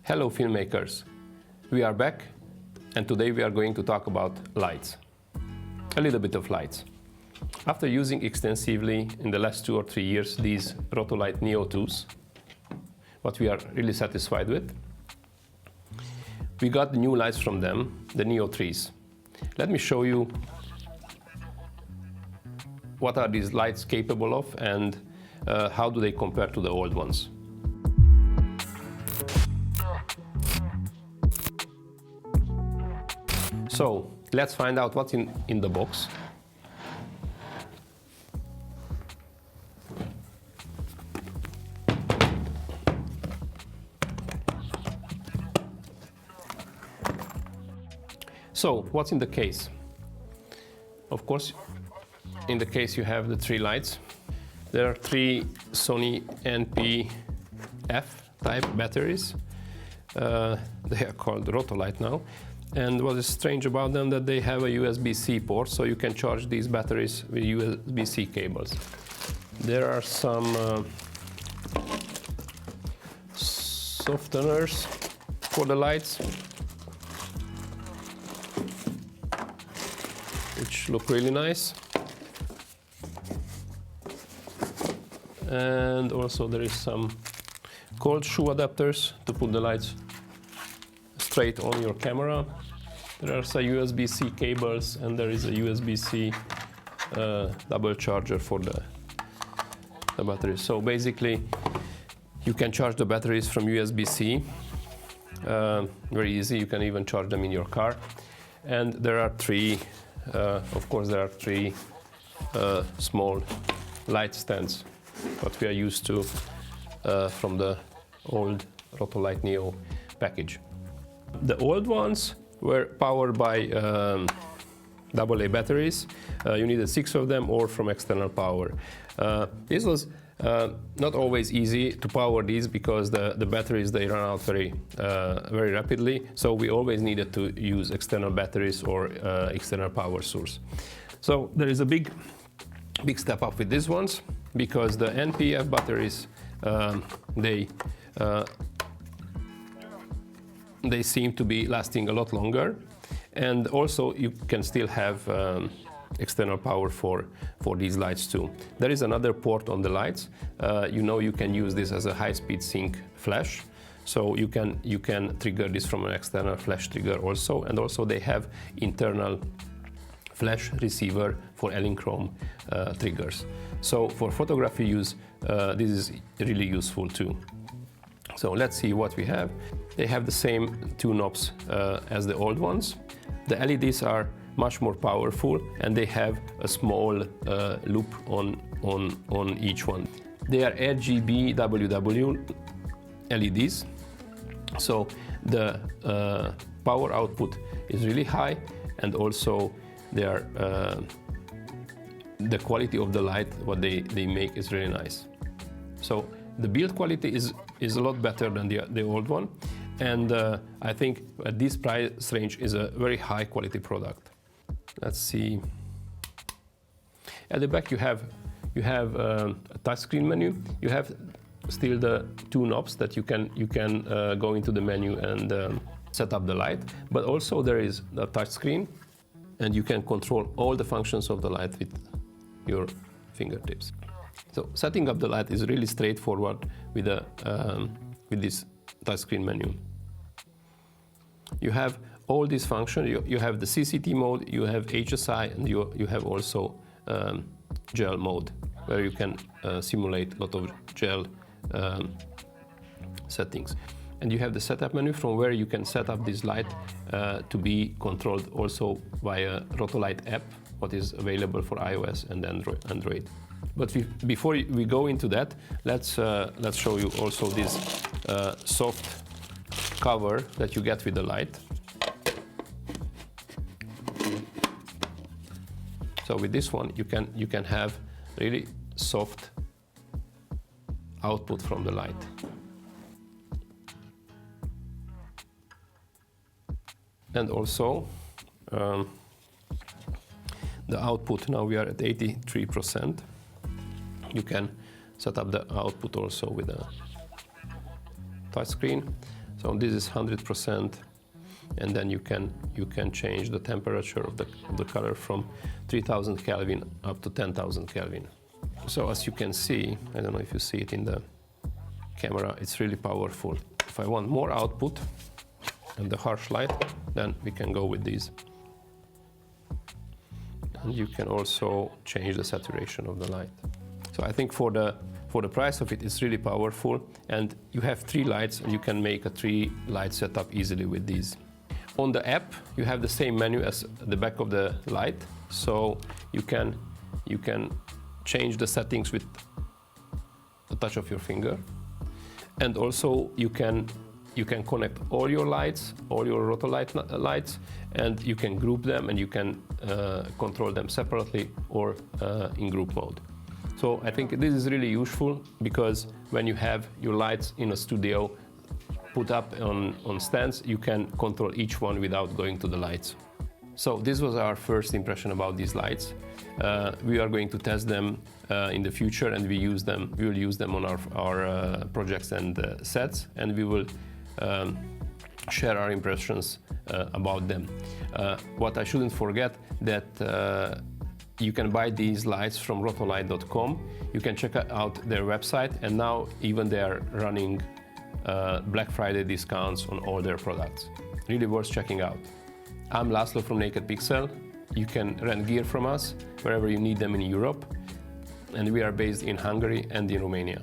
Hello filmmakers, we are back and today we are going to talk about lights. A little bit of lights. After using extensively in the last 2 or 3 years these Rotolight Neo 2s, what we are really satisfied with, we got the new lights from them, the Neo 3s. Let me show you what are these lights capable of and how do they compare to the old ones. So let's find out what's in the box. So what's in the case? Of course, in the case you have the 3 lights. There are 3 Sony NP-F type batteries. They are called Rotolight now. And what is strange about them that they have a USB-C port, so you can charge these batteries with USB-C cables. There are some softeners for the lights, which look really nice. And also there is some cold shoe adapters to put the lights straight on your camera. There are some USB-C cables and there is a USB-C double charger for the batteries. So basically you can charge the batteries from USB-C. Very easy, you can even charge them in your car. And there are 3, of course there are 3 small light stands, what we are used to from the old Rotolight Neo package. The old ones were powered by AA batteries. You needed 6 of them or from external power. This was not always easy to power these because the batteries, they run out very rapidly. So we always needed to use external batteries or external power source. So there is a big step up with these ones because the NP-F batteries, they seem to be lasting a lot longer, and also you can still have external power for these lights too. There is another port on the lights. You can use this as a high-speed sync flash, so you can trigger this from an external flash trigger also, and also they have internal flash receiver for Elinchrom triggers. So for photography use, this is really useful too. So let's see what we have. They have the same 2 knobs as the old ones. The LEDs are much more powerful and they have a small loop on each one. They are RGB WW LEDs, so the power output is really high, and also they are the quality of the light, what they make, is really nice. So the build quality is a lot better than the old one, and I think at this price range is a very high quality product. Let's see. At the back you have a touchscreen menu. You have still the 2 knobs that you can go into the menu and set up the light, but also there is a touchscreen and you can control all the functions of the light with your fingertips. So setting up the light is really straightforward with this touchscreen menu. You have all these functions. You have the CCT mode, you have HSI, and you have also gel mode, where you can simulate a lot of gel settings. And you have the setup menu from where you can set up this light to be controlled also via Rotolight app, what is available for iOS and Android. But before we go into that, let's show you also this soft cover that you get with the light. So with this one, you can have really soft output from the light. And also the output, now we are at 83%. You can set up the output also with a touchscreen. So this is 100%, and then you can change the temperature of the color from 3000 Kelvin up to 10,000 Kelvin. So as you can see, I don't know if you see it in the camera, it's really powerful. If I want more output and the harsh light, then we can go with these. And you can also change the saturation of the light. So I think for the price of it, it's really powerful, and you have 3 lights, and you can make a 3 light setup easily with these. On the app, you have the same menu as the back of the light, so you can change the settings with the touch of your finger, and also you can connect all your lights, all your Rotolight lights, and you can group them, and you can control them separately or in group mode. So I think this is really useful, because when you have your lights in a studio put up on stands, you can control each one without going to the lights. So this was our first impression about these lights. We are going to test them in the future, and we will use them on our projects and sets, and we will share our impressions about them. What I shouldn't forget, that you can buy these lights from rotolight.com. You can check out their website, and now even they are running Black Friday discounts on all their products. Really worth checking out. I'm Laszlo from Naked Pixel. You can rent gear from us wherever you need them in Europe, and we are based in Hungary and in Romania.